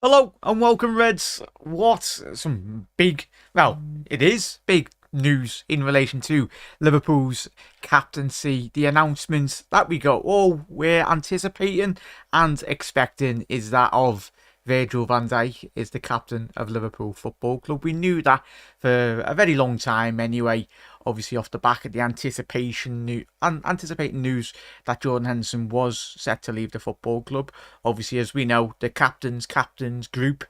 Hello and welcome, Reds. What some it is big news in relation to Liverpool's captaincy. The announcement that we're anticipating and expecting is that of Virgil van Dijk is the captain of Liverpool Football Club. We knew that for a very long time anyway, obviously off the back of the anticipating news that Jordan Henderson was set to leave the football club. Obviously, as we know, the captains group,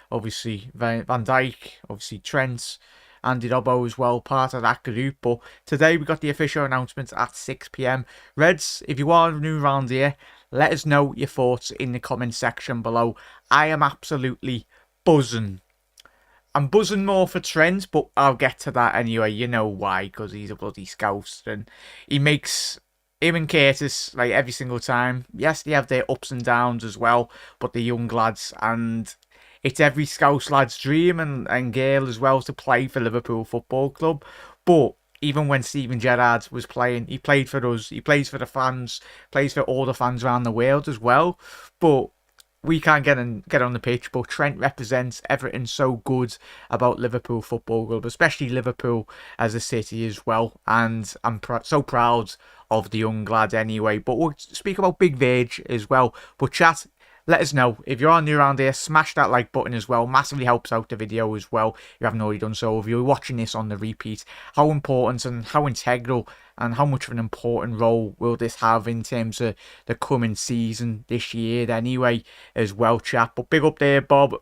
obviously Van Dijk, obviously Trent, Andy Robbo as well, part of that group. But today we got the official announcement at 6 p.m. Reds, if you are new around here, let us know your thoughts in the comment section below. I am absolutely buzzing. I'm buzzing more for Trent, but I'll get to that anyway. You know why? Because he's a bloody scouse, and he makes him and Curtis like every single time. Yes, they have their ups and downs as well, but the young lads, and it's every scouse lad's dream and girl as well to play for Liverpool Football Club. But even when Steven Gerrard was playing, he played for us. He plays for the fans, plays for all the fans around the world as well. But we can't get on the pitch, but Trent represents everything so good about Liverpool Football Club, especially Liverpool as a city as well. And I'm so proud of the young lad anyway. But we'll speak about Big Vage as well. But chat, let us know. If you're new around here, smash that like button as well. Massively helps out the video as well. If you haven't already done so, if you're watching this on the repeat, how important and how integral and how much of an important role will this have in terms of the coming season this year anyway as well, chat. But big up there, Bob.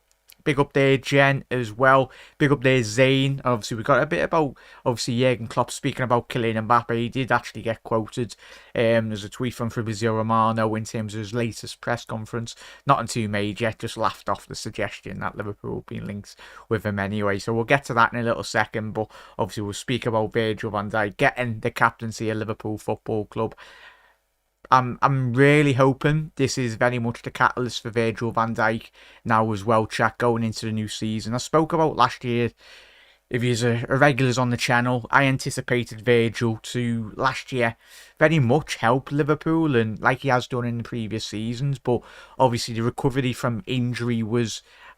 Big up there, Jen, as well. Big up there, Zane. Obviously, we got a bit about, obviously, Jurgen Klopp speaking about Kylian Mbappe. He did actually get quoted. There's a tweet from Fabrizio Romano in terms of his latest press conference. Nothing too major, just laughed off the suggestion that Liverpool being linked with him anyway. So we'll get to that in a little second. But obviously, we'll speak about Virgil van Dijk getting the captaincy of Liverpool Football Club. I'm really hoping this is very much the catalyst for Virgil van Dijk now as well, chat, going into the new season. I spoke about last year, if you're a regulars on the channel, I anticipated Virgil to last year very much help Liverpool, and like he has done in the previous seasons. But obviously the recovery from injury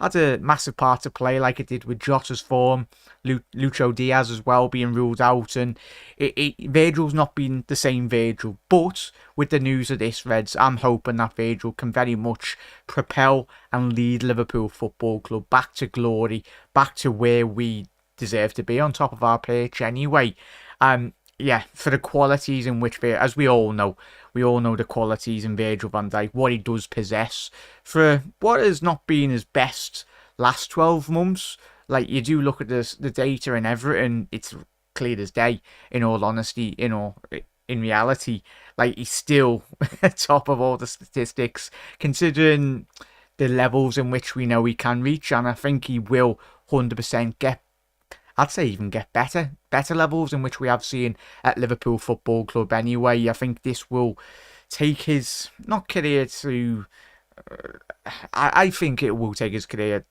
had a massive part to play, like it did with Jota's form, Lucho Diaz as well being ruled out, and Virgil's not been the same Virgil. But with the news of this, Reds, I'm hoping that Virgil can very much propel and lead Liverpool Football Club back to glory, back to where we deserve to be, on top of our pitch anyway. Yeah, for the qualities in which, as we all know the qualities in Virgil van Dijk, what he does possess. For what has not been his best last 12 months, like, you do look at the data and everything, it's clear as day, in all honesty, in reality. Like, he's still top of all the statistics, considering the levels in which we know he can reach, and I think he will 100% I'd say even get better levels in which we have seen at Liverpool Football Club anyway. I think this will take his, not career to, I think it will take his career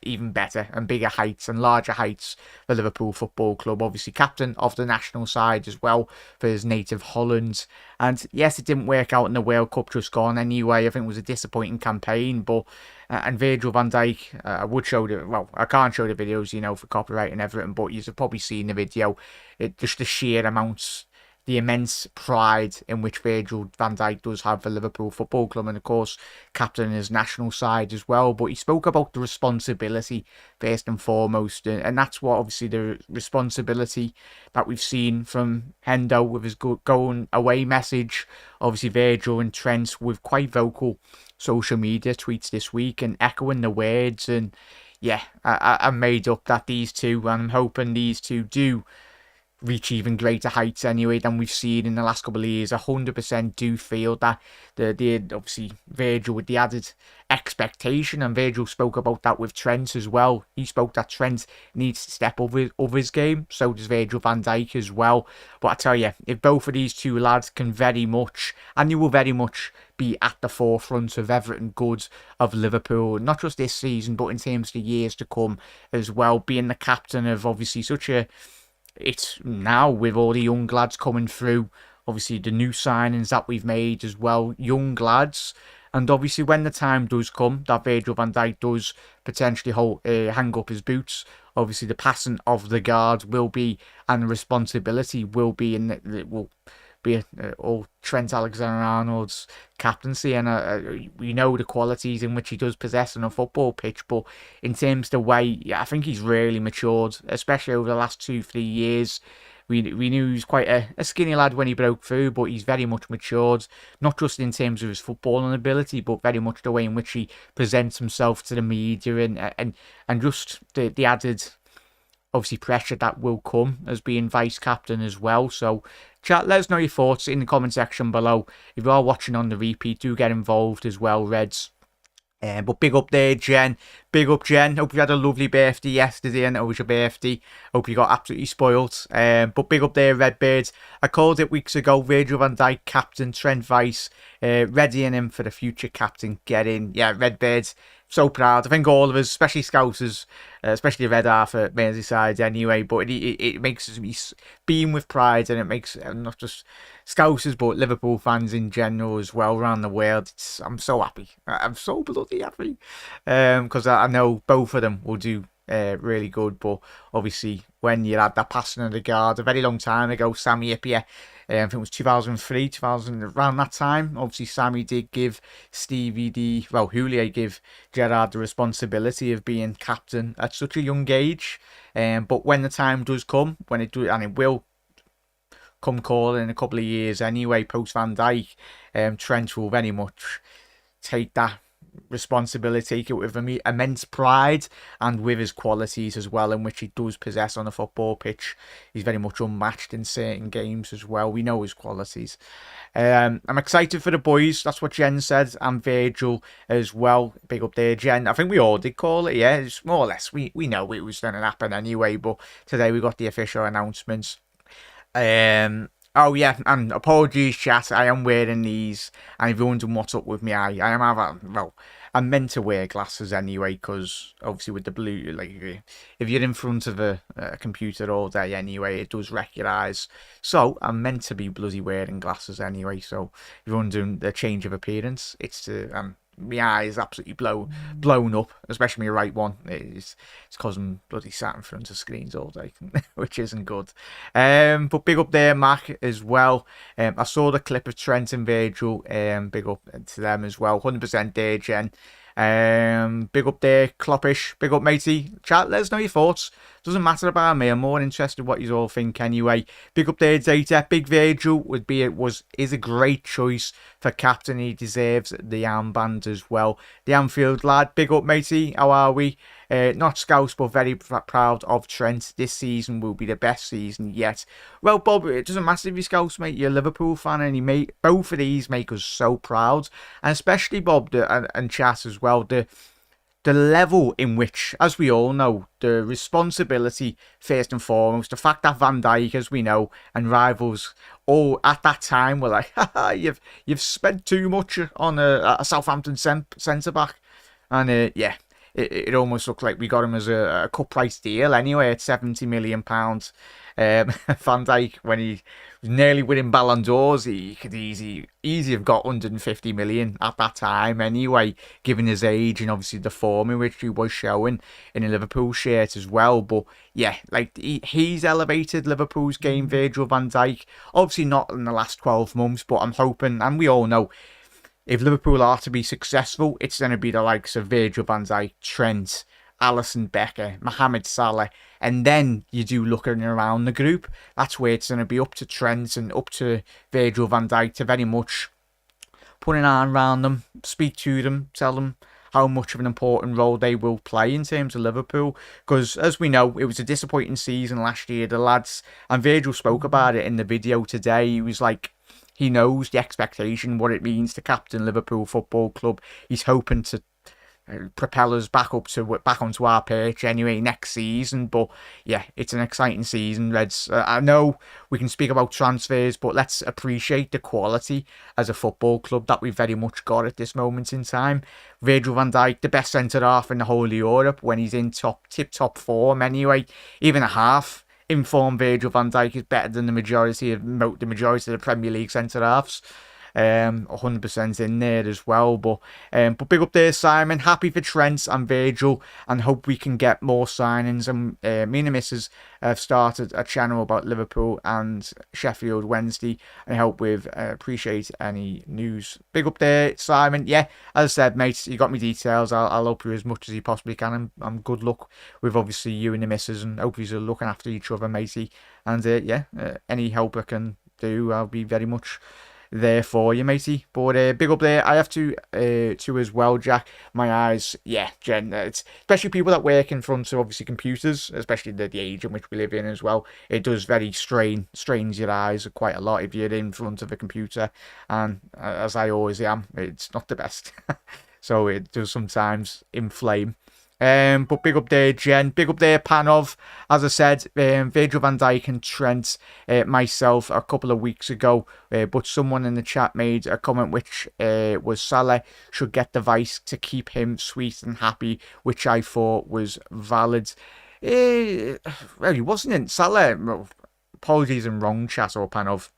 even better and bigger heights and larger heights for Liverpool Football Club. Obviously captain of the national side as well for his native Holland. And yes, it didn't work out in the World Cup just gone anyway. I think it was a disappointing campaign, but and Virgil van Dijk, I would show I can't show the videos, for copyright and everything, but you've probably seen the video. Just the sheer amounts, the immense pride in which Virgil van Dijk does have for Liverpool Football Club, and of course captain his national side as well. But he spoke about the responsibility first and foremost, and that's what, obviously, the responsibility that we've seen from Hendo with his going away message. Obviously Virgil and Trent with quite vocal social media tweets this week and echoing the words, and yeah, I'm made up that these two, and I'm hoping these two do reach even greater heights anyway than we've seen in the last couple of years. 100% do feel that the obviously Virgil with the added expectation, and Virgil spoke about that with Trent as well. He spoke that Trent needs to step up his game, so does Virgil van Dijk as well. But I tell you, if both of these two lads can very much, and you will very much be at the forefront of everything good of Liverpool, not just this season, but in terms of the years to come as well, being the captain of obviously it's now with all the young lads coming through, obviously the new signings that we've made as well, young lads, And obviously, when the time does come that Virgil van Dijk does potentially hang up his boots, obviously the passing of the guard will be, and the responsibility will be will be all Trent Alexander-Arnold's captaincy, and we know the qualities in which he does possess on a football pitch. But in terms of the way, I think he's really matured, especially over the last 2-3 years. We knew he was quite a skinny lad when he broke through, but he's very much matured, not just in terms of his footballing ability, but very much the way in which he presents himself to the media, and just the added, obviously, pressure that will come as being vice captain as well. So, chat, let us know your thoughts in the comment section below. If you are watching on the repeat, do get involved as well, Reds. But big up there, Jen. Big up, Jen. Hope you had a lovely birthday yesterday, and it was your birthday. Hope you got absolutely spoilt. But big up there, Redbirds. I called it weeks ago. Virgil van Dijk, captain. Trent vice. Readying him for the future captain. Get in. Yeah, Redbirds. So proud. I think all of us, especially Scousers, especially the Red half at Merseyside anyway, but it makes me beam with pride, and it makes not just Scousers but Liverpool fans in general as well around the world. I'm so happy. I'm so bloody happy, because I know both of them will do really good. But obviously, when you had that passing of the guard a very long time ago, Sammy Hyypiä, I think it was 2003, 2000, around that time. Obviously, Sammy did give Houllier give Gerrard the responsibility of being captain at such a young age. But when the time does come, and it will come calling in a couple of years anyway, post Van Dijk, Trent will very much take that responsibility, take it with immense pride, and with his qualities as well, in which he does possess on a football pitch. He's very much unmatched in certain games as well. We know his qualities. I'm excited for the boys. That's what Jen said, and Virgil as well. Big up there, Jen. I think we all did call it, yeah. It's more or less, we know it was going to happen anyway, but today we got the official announcements. Oh yeah, and apologies, chat. I am wearing these, and if you're wondering what's up with me, I'm meant to wear glasses anyway, because obviously with the blue, like, if you're in front of a computer all day anyway, it does wreck your eyes. So I'm meant to be bloody wearing glasses anyway. So if you're wondering the change of appearance, it's my eye is absolutely blown up, especially my right one. It's because I'm bloody sat in front of screens all day, which isn't good. But big up there, Mac, as well. I saw the clip of Trent and Virgil. Big up to them as well. 100% there, Jen. Big up there, Kloppish. Big up, matey. Chat, let us know your thoughts. Doesn't matter about me. I'm more interested in what you all think anyway. Big up there, Data. Big Virgil is a great choice for captain. He deserves the armband as well. The Anfield lad. Big up, matey. How are we? Not Scouse, but very proud of Trent. This season will be the best season yet. Well, Bob, it doesn't matter if you're Scouse, mate. You're a Liverpool fan, and both of these make us so proud. And especially, Bob, and Chat as well, the level in which, as we all know, the responsibility, first and foremost, the fact that Van Dijk, as we know, and rivals all at that time were like, haha, you've spent too much on a Southampton centre-back. And yeah, it almost looked like we got him as a cut price deal anyway at £70 million. Van Dijk, when he was nearly winning Ballon d'Ors, he could easy have got 150 million at that time anyway, given his age and obviously the form in which he was showing in a Liverpool shirt as well. But yeah, like he's elevated Liverpool's game, Virgil van Dijk. Obviously not in the last 12 months, but I'm hoping, and we all know, if Liverpool are to be successful, it's going to be the likes of Virgil van Dijk, Trent, Alisson Becker, Mohamed Salah, and then you do looking around the group. That's where it's going to be up to Trent and up to Virgil van Dijk to very much put an arm around them, speak to them, tell them how much of an important role they will play in terms of Liverpool. Because as we know, it was a disappointing season last year. The lads, and Virgil spoke about it in the video today, he was like, he knows the expectation, what it means to captain Liverpool Football Club. He's hoping to propel us back onto our pitch anyway next season. But yeah, it's an exciting season, Reds. I know we can speak about transfers, but let's appreciate the quality as a football club that we've very much got at this moment in time. Virgil van Dijk, the best centre half in the whole of Europe when he's in tip-top form anyway. Even a half in form, Virgil van Dijk is better than the majority of the Premier League centre halves. 100% in there as well. But big up there, Simon. Happy for Trent and Virgil, and hope we can get more signings. And me and the missus have started a channel about Liverpool and Sheffield Wednesday, and help with. Appreciate any news. Big up there, Simon. Yeah, as I said, mate, you got me details. I'll help you as much as you possibly can. And good luck with obviously you and the missus, and hopefully you're looking after each other, matey. And any help I can do, I'll be very much there for you, matey. But big up there. I have to as well, Jack. My eyes, yeah, Jen. It's especially people that work in front of obviously computers, especially the age in which we live in as well. It does very strains your eyes quite a lot if you're in front of a computer, and as I always am, it's not the best. So it does sometimes inflame. But big up there, Jen. Big up there, Panov. As I said, Virgil van Dijk and Trent, myself, a couple of weeks ago. But someone in the chat made a comment which was Salah should get the vice to keep him sweet and happy, which I thought was valid. Well, he wasn't in Salah. Apologies and wrong, chat or Panov.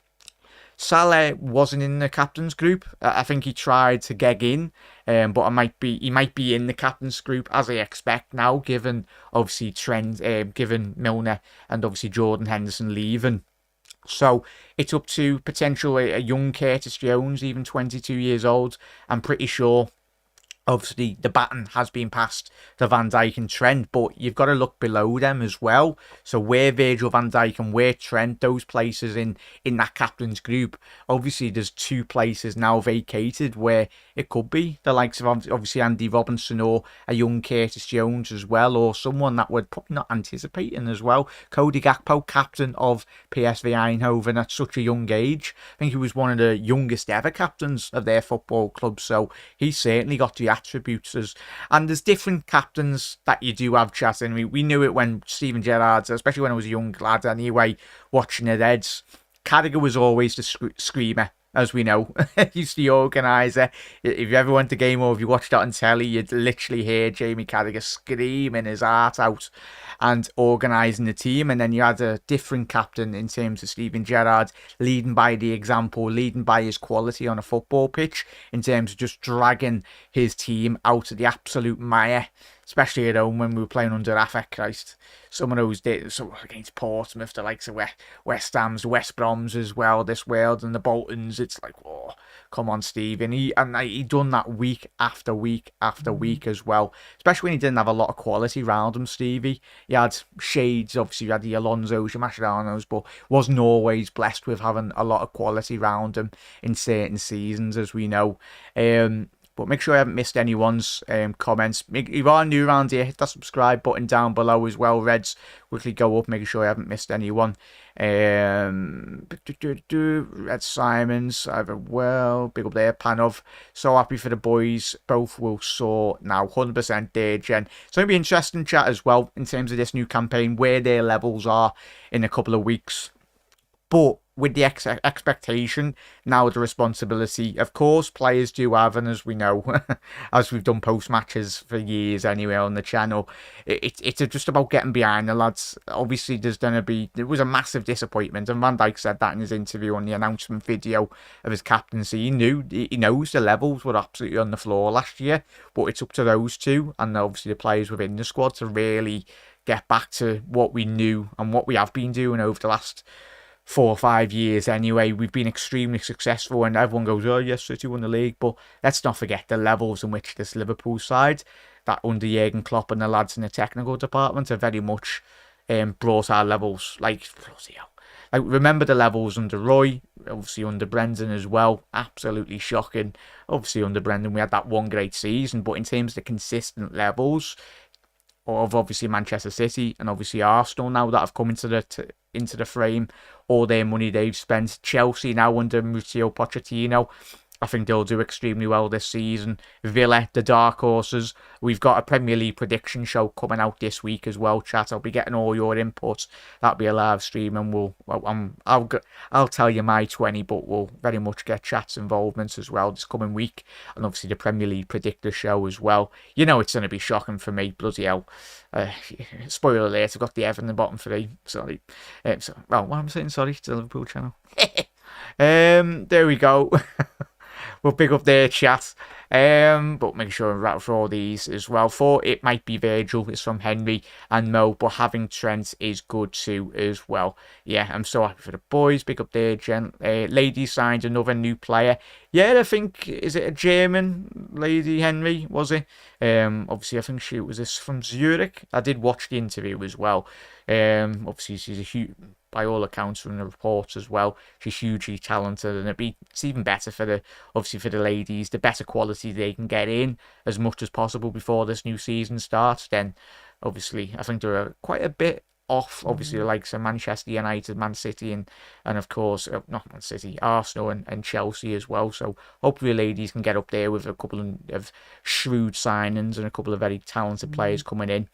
Salah wasn't in the captain's group. I think he tried to get in, but he might be in the captain's group as I expect now, given obviously Trent, given Milner and obviously Jordan Henderson leaving. So it's up to potential a young Curtis Jones, even 22 years old. I'm pretty sure. Obviously, the baton has been passed to Van Dijk and Trent, but you've got to look below them as well. So where Virgil van Dijk and where Trent, those places in that captain's group, obviously there's 2 places now vacated where it could be the likes of obviously Andy Robinson or a young Curtis Jones as well, or someone that we're probably not anticipating as well. Cody Gakpo, captain of PSV Eindhoven at such a young age. I think he was one of the youngest ever captains of their football club, so he's certainly got the attributes. And there's different captains that you do have, chat. And we knew it when Steven Gerrard, especially when I was a young lad anyway, watching the Reds. Carragher was always the screamer, as we know. He's the organiser. If you ever went to game or if you watched it on telly, you'd literally hear Jamie Carragher screaming his heart out and organising the team. And then you had a different captain in terms of Steven Gerrard, leading by the example, leading by his quality on a football pitch, in terms of just dragging his team out of the absolute mire. Especially at home when we were playing under Rafa, Christ. Some of those days, so against Portsmouth, the likes of West Ham's, West Brom's as well, this world, and the Boltons. It's like, oh, come on, Steve. And he done that week after week after week as well. Especially when he didn't have a lot of quality around him, Stevie. He had shades, obviously, you had the Alonso's, your Mascherano's, but wasn't always blessed with having a lot of quality around him in certain seasons, as we know. But make sure you haven't missed anyone's comments. If you are new around here, hit that subscribe button down below as well, Reds. Quickly go up, making sure you haven't missed anyone. Red Simons, either well, big up there, Panov. So happy for the boys. Both will soar now, 100% there, Jen. It's going to be interesting chat as well in terms of this new campaign, where their levels are in a couple of weeks. But with the expectation, now the responsibility, of course, players do have, and as we know, as we've done post-matches for years anyway on the channel, it's just about getting behind the lads. Obviously, there was a massive disappointment, and Van Dijk said that in his interview on the announcement video of his captaincy. He knows the levels were absolutely on the floor last year, but it's up to those two, and obviously the players within the squad, to really get back to what we knew and what we have been doing over the last 4 or 5 years anyway. We've been extremely successful, and everyone goes, oh yes, City won the league, but let's not forget the levels in which this Liverpool side, that under Jurgen Klopp and the lads in the technical department, have very much brought our levels, like remember the levels under Roy, obviously under Brendan as well, absolutely shocking. Obviously under Brendan we had that one great season, but in terms of the consistent levels of obviously Manchester City and obviously Arsenal now that have come into the frame, all their money they've spent, Chelsea now under Mauricio Pochettino, I think they'll do extremely well this season. Villa, the dark horses. We've got a Premier League prediction show coming out this week as well, chat. I'll be getting all your inputs. That'll be a live stream, and I'll tell you my 20, but we'll very much get chat's involvement as well this coming week, and obviously the Premier League predictor show as well. You know it's going to be shocking for me, bloody hell. Spoiler alert, I've got the Everton in the bottom 3. Sorry. What am I saying? Sorry, it's the Liverpool channel. There we go. we'll pick up their chat. But make sure and rattle for all these as well. For it might be Virgil, it's from Henry and Mo, but having Trent is good too as well. Yeah, I'm so happy for the boys. Pick up their ladies signed another new player. Yeah, I think, is it a German lady, Henry, was it? Obviously, I think she was this from Zurich. I did watch the interview as well. Obviously, she's a huge, by all accounts from the reports as well, she's hugely talented, and it's even better for the ladies, the better quality they can get in as much as possible before this new season starts. Then, obviously, I think there are quite a bit off, obviously, the likes of Manchester United, Man City, and of course, not Man City, Arsenal and Chelsea as well. So hopefully the ladies can get up there with a couple of shrewd signings and a couple of very talented players coming in.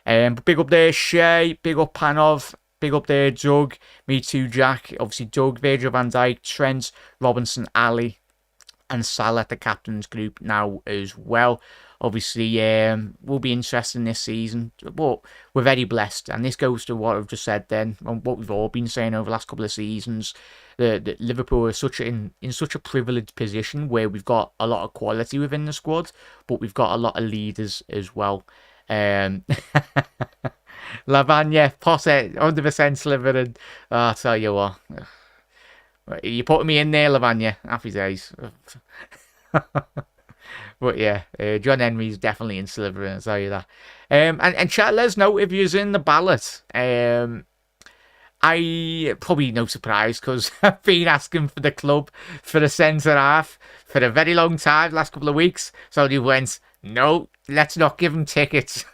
But big up there, Shay, big up Panov, big up there, Doug, me too, Jack. Obviously, Doug, Virgil van Dijk, Trent, Robinson, Ali, and Salah, the captain's group now as well. Obviously, we'll be interested in this season, but we're very blessed. And this goes to what I've just said then, and what we've all been saying over the last couple of seasons. That Liverpool are in such a privileged position where we've got a lot of quality within the squad, but we've got a lot of leaders as well. Lavagna, Potter, 100% Slytherin. I'll tell you what. You're putting me in there, Lavagna. Happy days. But yeah, John Henry's definitely in Slytherin, I'll tell you that. And chat, let us know if you're in the ballot. I probably no surprise, because I've been asking for the club for a centre half for a very long time, last couple of weeks. So they went, no, let's not give them tickets.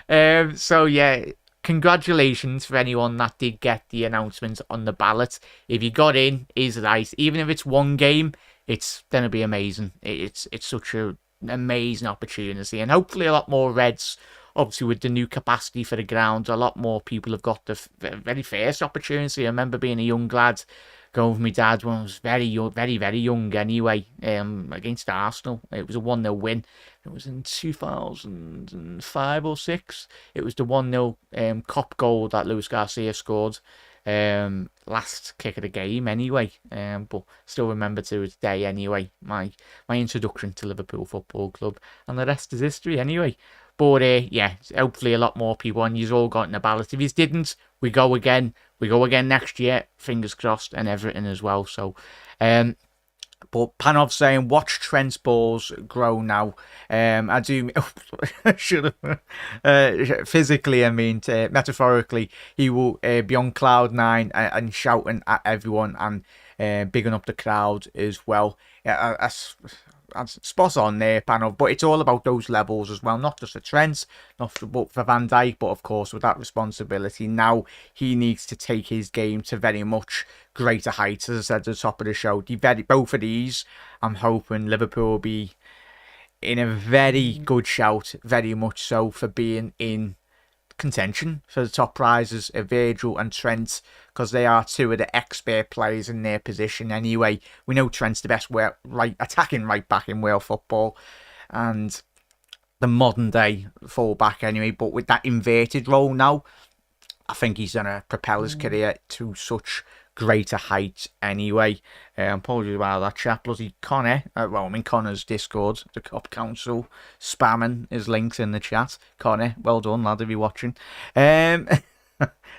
So yeah, congratulations for anyone that did get the announcement on the ballot. If you got in, is right. Even if it's one game, it's gonna be amazing. It's such an amazing opportunity, and hopefully a lot more Reds. Obviously, with the new capacity for the ground, a lot more people have got the very first opportunity. I remember being a young lad, going with my dad when I was very young, very young anyway, against Arsenal. It was a 1-0 win. It was in 2005 or 6. It was the 1-0 cop goal that Luis Garcia scored. Last kick of the game anyway. But still remember to this day anyway, my introduction to Liverpool Football Club. And the rest is history anyway. But yeah, hopefully a lot more people, and you've all got in the ballot. If you didn't, we go again. We go again next year, fingers crossed, and everything as well. So, but Panov saying, watch Trent's balls grow now. I do, should have, physically, I mean, metaphorically, he will be on cloud nine and shouting at everyone and bigging up the crowd as well. Yeah, that's spot on there, Panov, but it's all about those levels as well, not just for Trent, but for Van Dijk, but of course with that responsibility now he needs to take his game to very much greater heights. As I said at the top of the show, both of these, I'm hoping Liverpool will be in a very good shout, very much so, for being in contention for the top prizes of Virgil and Trent, because they are two of the expert players in their position anyway. We know Trent's the best attacking right back in world football and the modern day full back anyway, but with that inverted role now, I think he's going to propel his career to such greater heights anyway. Apologies about that chat. Bloody Connor, Connor's Discord, the Cop Council, spamming his links in the chat. Connor, well done, lad, if you're watching.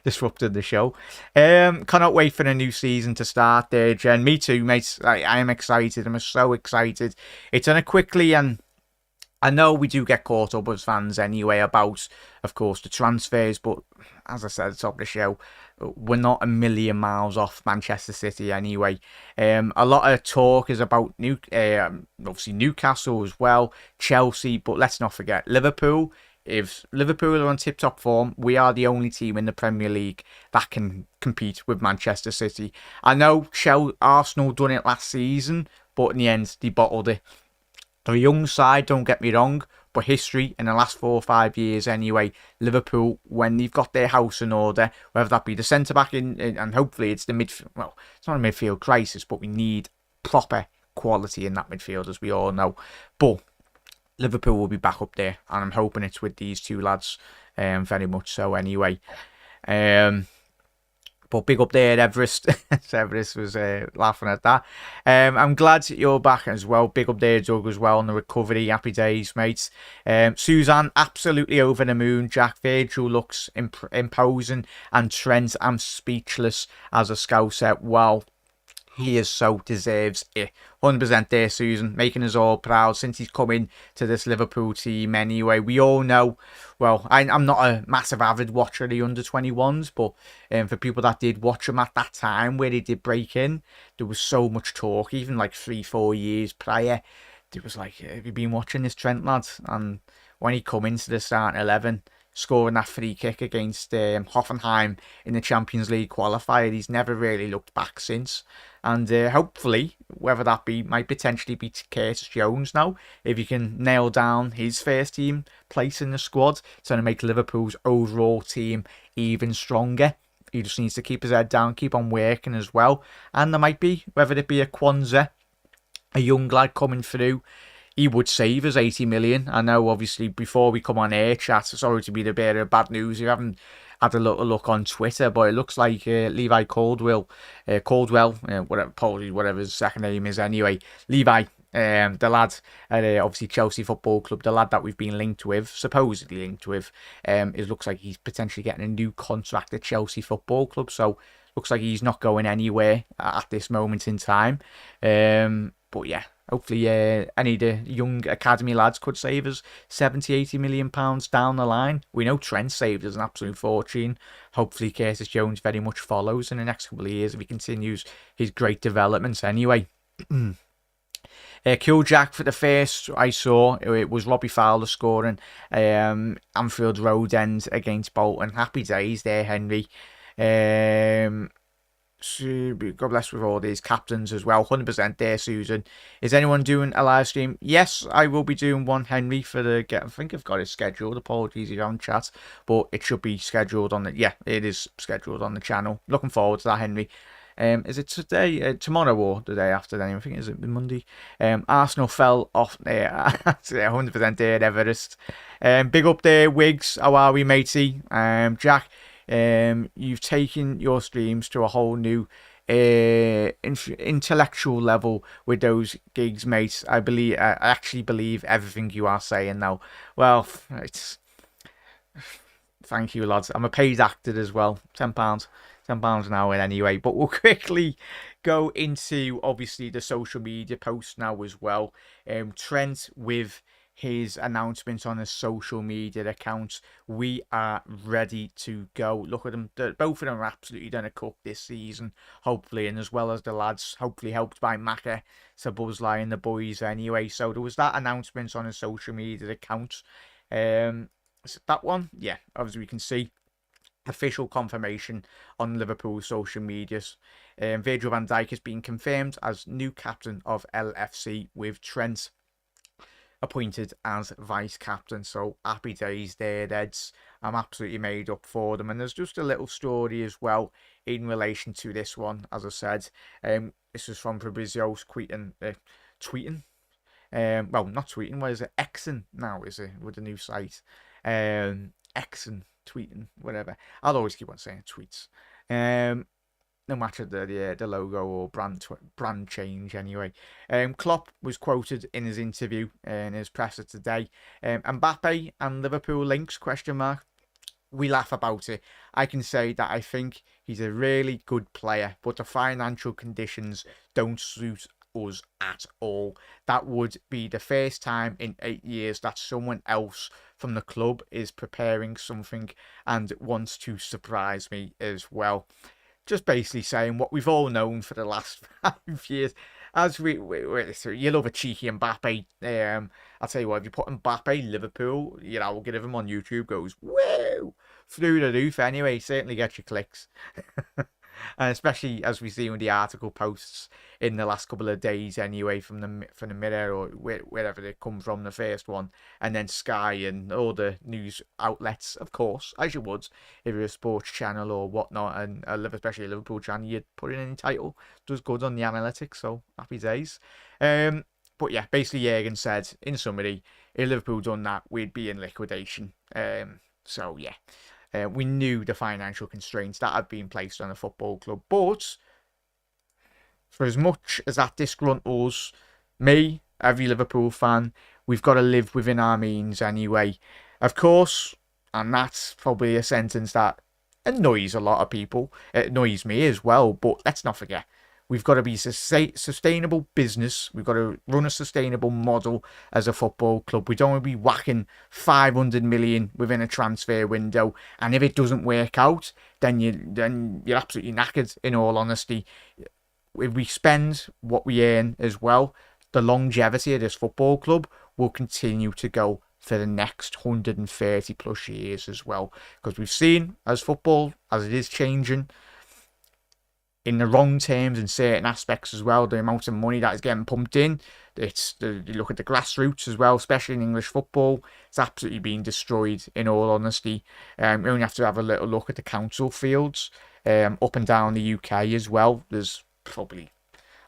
Disrupted the show. Cannot wait for the new season to start there, Jen. Me too, mate. I am excited. I'm so excited. It's done quickly, and I know we do get caught up as fans anyway about, of course, the transfers, but as I said at the top of the show, we're not a million miles off Manchester City anyway. A lot of talk is about obviously Newcastle as well, Chelsea, but let's not forget Liverpool. If Liverpool are on tip-top form, we are the only team in the Premier League that can compete with Manchester City. I know Arsenal done it last season, but in the end, they bottled it. They're a young side, don't get me wrong, but history in the last 4 or 5 years anyway, Liverpool, when they've got their house in order, whether that be the centre-back and hopefully it's the midfield, well, it's not a midfield crisis, but we need proper quality in that midfield, as we all know. But Liverpool will be back up there, and I'm hoping it's with these two lads, very much so anyway. But big up there, Everest. Everest was laughing at that. I'm glad you're back as well. Big up there, Doug, as well, on the recovery. Happy days, mates. Suzanne, absolutely over the moon. Jack Virgil looks imposing. And Trent, I'm speechless as a Scouser. Wow. He is so deserves it. 100% there, Susan, making us all proud since he's come in to this Liverpool team anyway. We all know, well, I'm not a massive avid watcher of the under-21s, but for people that did watch him at that time where he did break in, there was so much talk, even like 3-4 years prior. It was like, have you been watching this Trent lad? And when he come into the starting 11, scoring that free kick against Hoffenheim in the Champions League qualifier, he's never really looked back since. And hopefully, whether that might potentially be Curtis Jones now, if you can nail down his first team place in the squad, it's going to make Liverpool's overall team even stronger. He just needs to keep his head down, keep on working as well. And there might be, whether it be a Kwanzaa, a young lad coming through, he would save us 80 million. I know, obviously, before we come on air, chat, sorry to be the bearer of bad news. You haven't had a look on Twitter, but it looks like Levi Caldwell, whatever his second name is anyway. Levi, the lad at obviously Chelsea Football Club, the lad that we've been linked with, supposedly linked with, it looks like he's potentially getting a new contract at Chelsea Football Club. So looks like he's not going anywhere at this moment in time. But yeah, hopefully any of the young academy lads could save us 70-80 million pounds down the line. We know Trent saved us an absolute fortune. Hopefully Curtis Jones very much follows in the next couple of years if he continues his great developments anyway. Cool Jack for the first I saw, it was Robbie Fowler scoring Anfield Road end against Bolton. Happy days there, Henry. God bless with all these captains as well. 100% there, Susan. Is anyone doing a live stream? Yes, I will be doing one, Henry, for the I think I've got it scheduled. Apologies if you haven't chat, but it should be scheduled on the. Yeah, it is scheduled on the channel. Looking forward to that, Henry. Is it today, tomorrow, or the day after? Then I think is it Monday. Arsenal fell off there. 100% there, Everest. Big up there, Wiggs. How are we, matey? Jack. You've taken your streams to a whole new intellectual level with those gigs, mate. I actually believe everything you are saying now. Well, thank you, lads. I'm a paid actor as well. £10 an hour anyway. But we'll quickly go into obviously the social media posts now as well. Trent with his announcements on his social media accounts. We are ready to go. Look at them. Both of them are absolutely going to cook this season, hopefully, and as well as the lads, hopefully helped by Macca, Sabuzlai and the boys anyway. So there was that announcement on his social media accounts. That one, yeah, obviously we can see official confirmation on Liverpool social medias. Virgil van Dijk has been confirmed as new captain of LFC with Trent appointed as vice captain. So happy days there, Reds. I'm absolutely made up for them. And there's just a little story as well in relation to this one. As I said, this is from Fabrizio's tweeting. Well, not tweeting. What is it? Xing now, is it, with the new site? Xing, tweeting, whatever. I'll always keep on saying tweets. No matter the logo or brand change anyway. Klopp was quoted in his interview in his presser today. Mbappe and Liverpool links, ? We laugh about it. I can say that I think he's a really good player, but the financial conditions don't suit us at all. That would be the first time in 8 years that someone else from the club is preparing something and wants to surprise me as well. Just basically saying what we've all known for the last 5 years. As you love a cheeky Mbappe. I'll tell you what, if you put Mbappe, Liverpool, we'll get him on YouTube, goes, whoa, through the roof anyway. Certainly get your clicks. And especially as we see with the article posts in the last couple of days anyway from the Mirror or wherever they come from, the first one, and then Sky and all the news outlets, of course, as you would if you're a sports channel or whatnot, and especially a Liverpool channel, you'd put in any title. Does good on the analytics, so happy days. But yeah, basically Jurgen said, in summary, if Liverpool done that, we'd be in liquidation. So yeah. We knew the financial constraints that had been placed on a football club. But for as much as that disgruntles me, every Liverpool fan, we've got to live within our means anyway. Of course, and that's probably a sentence that annoys a lot of people. It annoys me as well, but let's not forget, we've got to be sustainable business. We've got to run a sustainable model as a football club. We don't want to be whacking 500 million within a transfer window, and if it doesn't work out, then you're absolutely knackered, in all honesty. If we spend what we earn as well, the longevity of this football club will continue to go for the next 130 plus years as well. Because we've seen, as football, as it is changing, in the wrong terms in certain aspects as well, the amount of money that is getting pumped in. You look at the grassroots as well, especially in English football, it's absolutely being destroyed, in all honesty. You only have to have a little look at the council fields up and down the UK as well. There's probably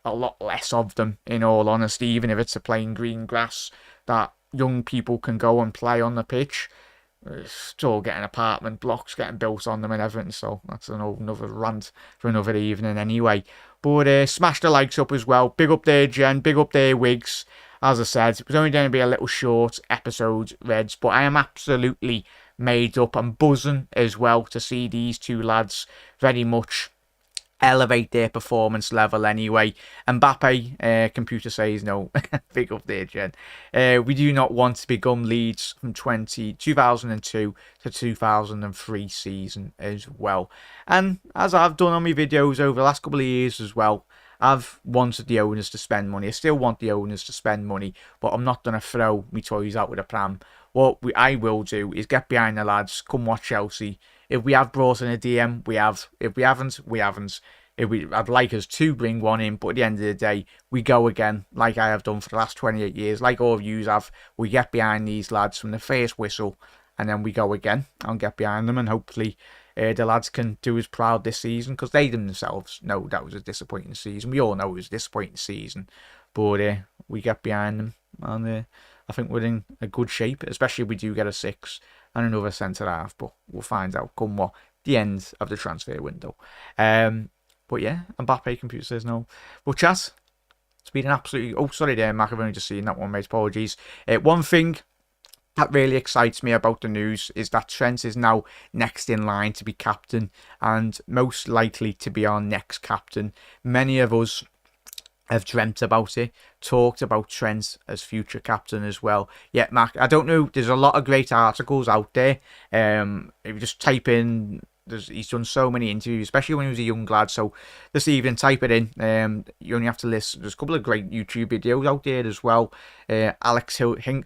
a lot less of them, in all honesty, even if it's a plain green grass that young people can go and play on the pitch. Still getting apartment blocks getting built on them and everything, so that's another rant for another evening anyway. But smash the likes up as well. Big up there, Jen. Big up there, Wigs. As I said, it was only going to be a little short episode, Reds, but I am absolutely made up and buzzing as well to see these two lads very much elevate their performance level anyway. Mbappe, computer says no. Big up there, Jen. We do not want to become Leeds from 2002 to 2003 season as well. And as I've done on my videos over the last couple of years as well, I've wanted the owners to spend money. I still want the owners to spend money, but I'm not going to throw my toys out with a pram. What I will do is get behind the lads, come watch Chelsea. If we have brought in a DM, we have. If we haven't, we haven't. I'd like us to bring one in, but at the end of the day, we go again, like I have done for the last 28 years, like all of you have. We get behind these lads from the first whistle, and then we go again and get behind them, and hopefully the lads can do us proud this season, because they themselves know that was a disappointing season. We all know it was a disappointing season, but we get behind them, and I think we're in a good shape, especially if we do get a 6 and another centre-half, but we'll find out come what the end of the transfer window. But yeah, Mbappe, computer says no. Well, chat, it's been an absolutely... Oh, sorry there, Mac, I've only just seen that one, mate. Apologies. One thing that really excites me about the news is that Trent is now next in line to be captain, and most likely to be our next captain. Many of us have dreamt about it, talked about Trent as future captain as well. Yeah, Mac, I don't know, there's a lot of great articles out there. If you just type in... He's done so many interviews, especially when he was a young lad. So this evening, type it in. You only have to listen. There's a couple of great YouTube videos out there as well. Alex, obviously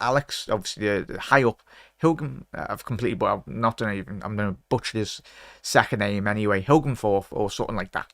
the high up. Hilgen, I've completely, but I'm not gonna even. I'm gonna butcher his second name anyway. Hilgenforth or something like that.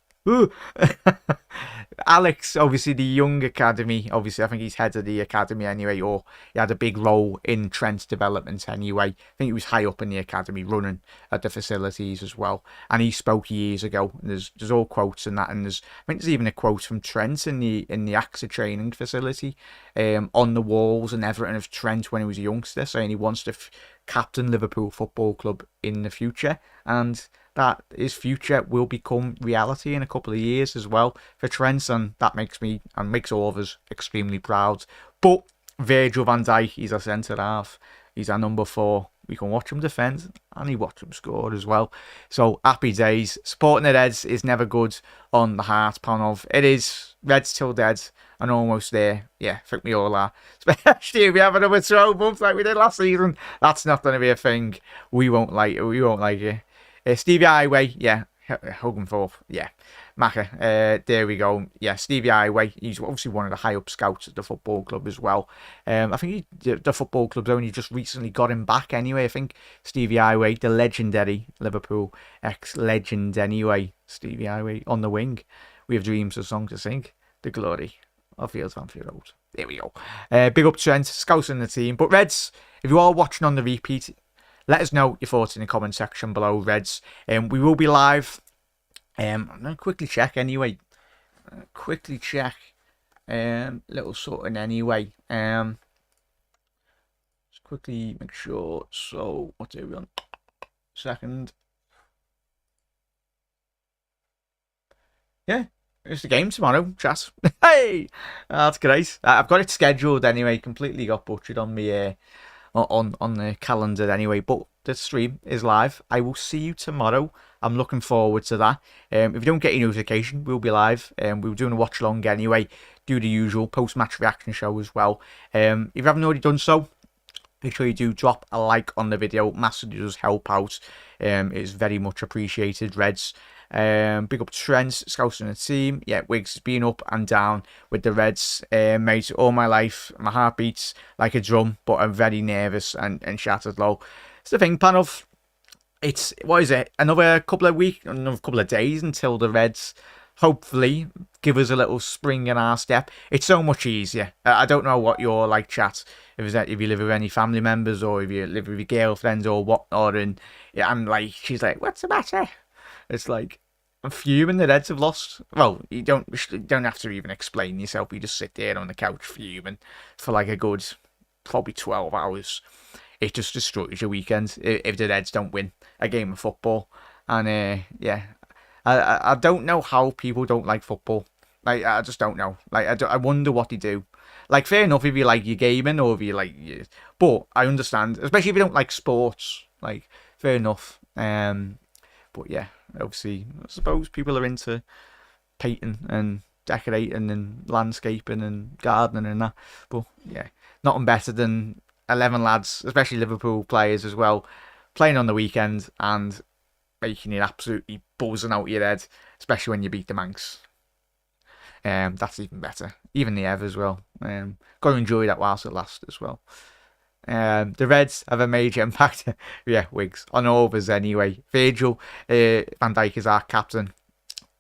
Alex, obviously the young academy, obviously I think he's head of the academy anyway, or he had a big role in Trent's development anyway. I think he was high up in the academy running at the facilities as well, and he spoke years ago. There's all quotes and that, and I think there's even a quote from Trent in the AXA training facility on the walls and everything of Trent when he was a youngster, saying he wants to captain Liverpool Football Club in the future, and that his future will become reality in a couple of years as well for Trent, and that makes me and makes all of us extremely proud. But Virgil van Dijk, he's our centre half, he's our number 4. We can watch him defend and he watch him score as well. So happy days. Supporting the Reds is never good on the heart, Panov. It is Reds till dead and almost there. Yeah, I think we all are. Especially if we have another throw bump like we did last season. That's not going to be a thing. We won't like it. We won't like it. Stevie Highway, yeah. Hilgenforth, yeah. Macca, there we go. Yeah, Stevie Highway, he's obviously one of the high-up scouts at the football club as well. I think the football club's only just recently got him back anyway. I think Stevie Highway, the legendary Liverpool ex-legend anyway. Stevie Highway on the wing. We have dreams, a song to sing. The glory of Fields Anfield Road. There we go. Big up Trent, scouts in the team. But Reds, if you are watching on the repeat, let us know your thoughts in the comment section below, Reds. We will be live. I'm going to quickly check anyway. Little sorting anyway. Just quickly make sure. So, what are we on? Second. Yeah, it's the game tomorrow, chat. Hey, that's great. I've got it scheduled anyway. Completely got butchered on me on the calendar anyway. But the stream is live. I will see you tomorrow. I'm looking forward to that. If you don't get your notification, we'll be live. We're doing a watch along anyway. Do the usual post-match reaction show as well. If you haven't already done so, make sure you do drop a like on the video. Massively does help out. It's very much appreciated, Reds. Big up Trent, scouts in the team. Yeah, Wiggs has been up and down with the Reds, mate, all my life. My heart beats like a drum, but I'm very nervous and shattered low. It's the thing, Panov. It's, what is it, another couple of days until the Reds hopefully give us a little spring in our step. It's so much easier. I don't know what you're like, chat. If you live with any family members or if you live with your girlfriends or whatnot, and yeah, she's like, what's the matter? It's like, I'm fuming the Reds have lost. Well, you don't have to even explain yourself. You just sit there on the couch fuming for like a good, probably 12 hours. It just destroys your weekend if the Reds don't win a game of football. And yeah, I don't know how people don't like football. Like, I just don't know. Like, I wonder what they do. Like, fair enough if you like your gaming or if you like, but I understand, especially if you don't like sports. Like, fair enough. But yeah, obviously, I suppose people are into painting and decorating and landscaping and gardening and that. But yeah, nothing better than 11 lads, especially Liverpool players as well, playing on the weekend and making it absolutely buzzing out your head, especially when you beat the Manx. That's even better. Even the Ev as well. Got to enjoy that whilst it lasts as well. The Reds have a major impact, yeah, Wiggs, on all of us anyway. Virgil van Dijk is our captain.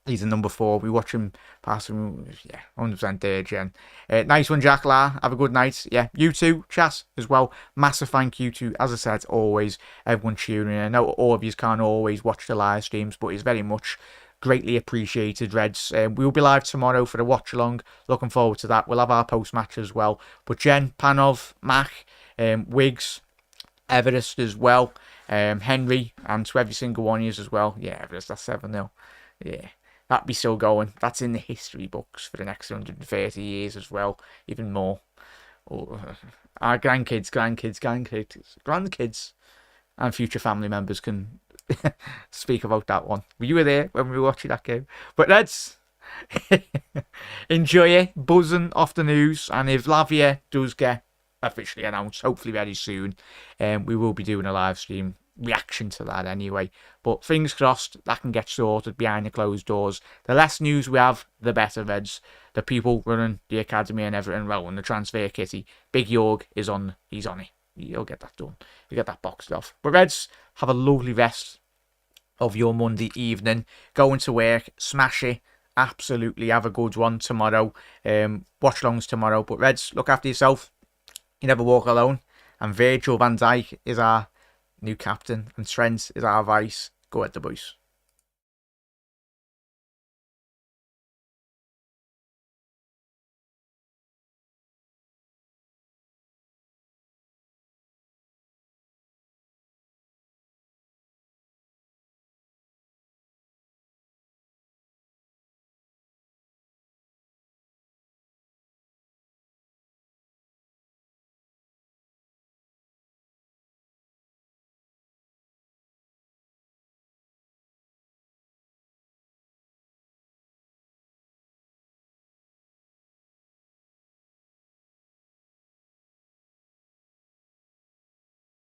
He's a number 4. We watch him pass him, yeah, 100% there, Jen. Nice one, Jack La. Have a good night. Yeah, you too, chat, as well. Massive thank you to, as I said, always, everyone tuning in. I know all of you can't always watch the live streams, but it's very much greatly appreciated, Reds. We'll be live tomorrow for the watch along. Looking forward to that. We'll have our post match as well. But Jen, Panov, Mac, Wiggs, Everest as well, Henry, and to every single one of you as well. Yeah, Everest, that's 7-0. Yeah, that'd be still going. That's in the history books for the next 130 years as well, even more. Our grandkids, and future family members can speak about that one. You were there when we were watching that game. But let's enjoy it, buzzing off the news, and if Lavia does get officially announced, hopefully very soon, we will be doing a live stream reaction to that anyway. But fingers crossed that can get sorted behind the closed doors. The less news we have, the better, Reds. The people running the academy and everything, well, and the transfer kitty, Big Jorg he's on it. He'll get that done. He'll get that boxed off. But Reds, have a lovely rest of your Monday evening. Going to work, smash it. Absolutely have a good one tomorrow. Watch alongs tomorrow. But Reds, look after yourself. You never walk alone. And Virgil van Dijk is our new captain. And Trent is our vice. Go at the boys.